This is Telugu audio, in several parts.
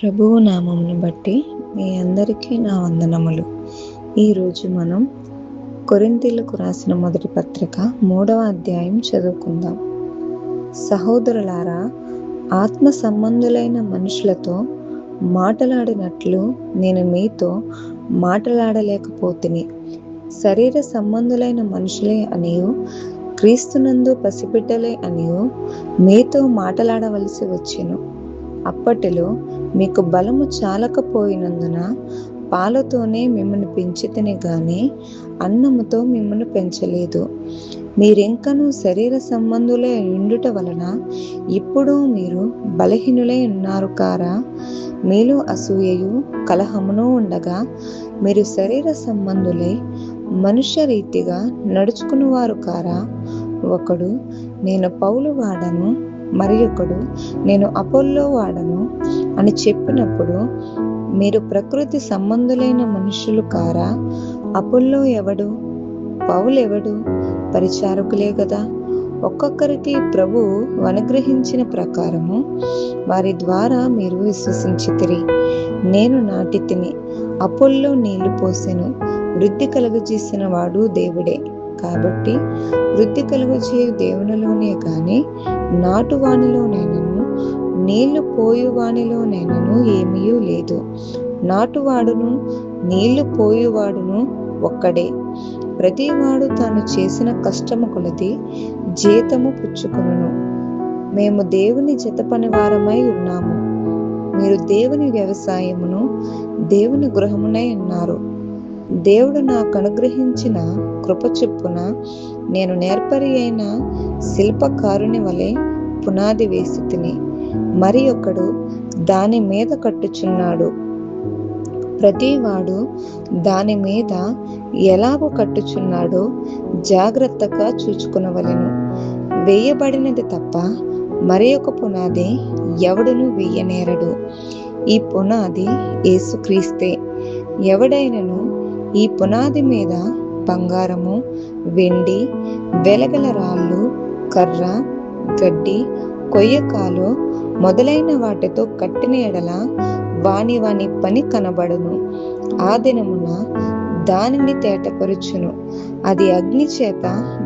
ప్రభువు నామమును బట్టి మీ అందరికీ నా వందనములు. ఈరోజు మనం కొరింథీయులకు రాసిన మొదటి పత్రిక 3వ అధ్యాయం చదువుకుందాం. సహోదరులారా, ఆత్మ సంబంధులైన మనుషులతో మాటలాడినట్లు నేను మీతో మాటలాడలేకపోతిని. శరీర సంబంధులైన మనుషులే అనియు క్రీస్తునందు పసిబిడ్డలే అనియు మీతో మాటలాడవలసి వచ్చెను. అప్పటిలో మీకు బలము చాలకపోయినందున పాలతోనే మిమ్మల్ని పెంచితిని గాని అన్నముతో మిమ్మల్ని పెంచలేదు. మీరింకనూ శరీర సంబంధులై ఉండుట వలన ఇప్పుడు మీరు బలహీనులై ఉన్నారు కారా? మీలో అసూయయు కలహమును ఉండగా మీరు శరీర సంబంధులై మనుష్య రీతిగా నడుచుకునివారు కారా? ఒకడు నేను పౌలు వాడను, మరి ఒకడు నేను అపోల్లో వాడను అని చెప్పినప్పుడు మీరు ప్రకృతి సంబంధులైన మనుషులు కారా? అపోల్లో ఎవడు? పౌలు ఎవడు? పరిచారకులే గదా. ఒక్కొక్కరికి ప్రభువు అనుగ్రహించిన ప్రకారము వారి ద్వారా మీరు విశ్వసించితిరి. నేను నాటితిని, అపోల్లో నీళ్లు పోసెను, వృద్ధి కలుగజేసిన వాడు దేవుడే. కాబట్టి వృద్ధి కలుగజేయు దేవునిలోనే గాని నాటువానిలోనైనను నీళ్లు పోయువానిలోనైనను ఏమీ లేదు. నాటువాడును నీళ్లు పోయువాడును ఒక్కడే. ప్రతివాడు తాను చేసిన కష్టము కొలది జీతము పుచ్చుకొనును. మేము దేవుని జతపని వారమై ఉన్నాము. మీరు దేవుని వ్యవసాయమును దేవుని గృహమునై ఉన్నారు. దేవుడు నాకు అనుగ్రహించిన కృప చొప్పున నేను నేర్పరి అయిన శిల్పకారుని వలె పునాది వేసి తిని, మరి ఒకడు దాని మీద కట్టుచున్నాడు. ప్రతివాడు దాని మీద ఎలాగో కట్టుచున్నాడో జాగ్రత్తగా చూచుకొనవలెను. వేయబడినది తప్ప మరి ఒక పునాది ఎవడును వేయనేరడు. ఈ పునాది యేసుక్రీస్తే. ఎవడైనను ఈ పునాది మీద బంగారము, వెండి, వెలగల రాళ్ళు, కర్ర, గడ్డి, కొయ్యకాలు మొదలైన వాటితో కట్టిన ఎడల వాని పని కనబడును. ఆ దినమున దానిని తేటపరుచును. అది అగ్ని చేత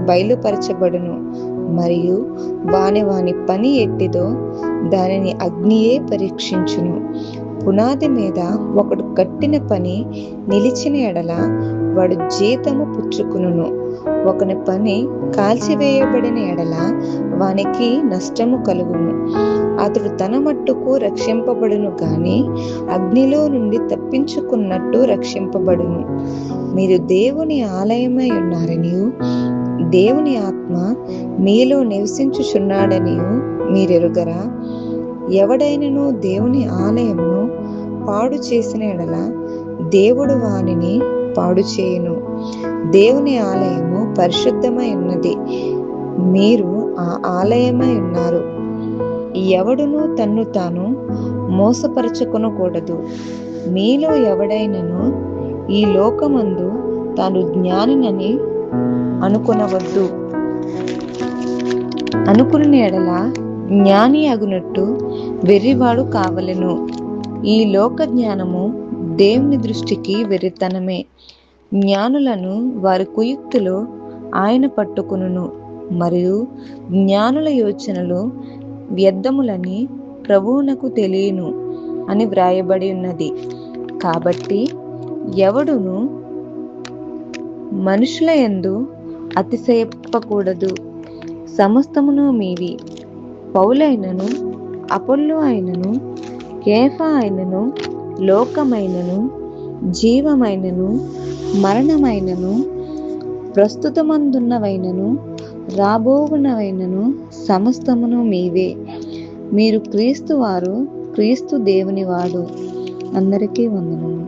బయలుపరచబడును. మరియు వాని పని ఎట్టిదో దానిని అగ్నియే పరీక్షించును. పునాది మీద ఒకడు కట్టిన పని నిలిచిన ఎడల వాడు జీతము పుచ్చుకును. ఒకని పని కాల్చివేయబడిన ఎడల వానికి నష్టము కలుగును. అతడు తన మట్టుకు రక్షింపబడును గాని అగ్నిలో నుండి తప్పించుకున్నట్టు రక్షింపబడును. మీరు దేవుని ఆలయమై ఉన్నారనియు దేవుని ఆత్మ మీలో నివసించుచున్నాడనియు మీరెరుగరా? ఎవడైనను దేవుని ఆలయమును పాడు చేసిన ఎడల దేవుడు వానిని పాడు చేయును. దేవుని ఆలయము పరిశుద్ధమై ఉన్నది, మీరు ఆ ఆలయమై ఉన్నారు. ఎవడును తన్ను తాను మోసపరచుకొనకూడదు. మీలో ఎవడైనను ఈ లోకమందు తాను జ్ఞానినని అనుకొనవద్దు. అనుకుని ఎడల జ్ఞాని అగునట్టు వెర్రివాడు కావలెను. ఈ లోక జ్ఞానము దేవుని దృష్టికి వెర్రితనమే. జ్ఞానులను వారి కుయుక్తులు ఆయన పట్టుకును, మరియు జ్ఞానుల యోచనలు వ్యర్థములని ప్రభువునకు తెలియను అని వ్రాయబడి ఉన్నది. కాబట్టి ఎవడును మనుషుల యందు అతిశయపకూడదు. సమస్తమును మీవి. పౌలైనను, అపోల్లో అయినను, కేఫా అయినను, లోకమైనను, జీవమైనను, మరణమైనను, ప్రస్తుతమందున్నవైనను, రాబోవునవైనను సమస్తమును మీవే. మీరు క్రీస్తు వారు, క్రీస్తు దేవుని వాడు. అందరికీ వందనములు.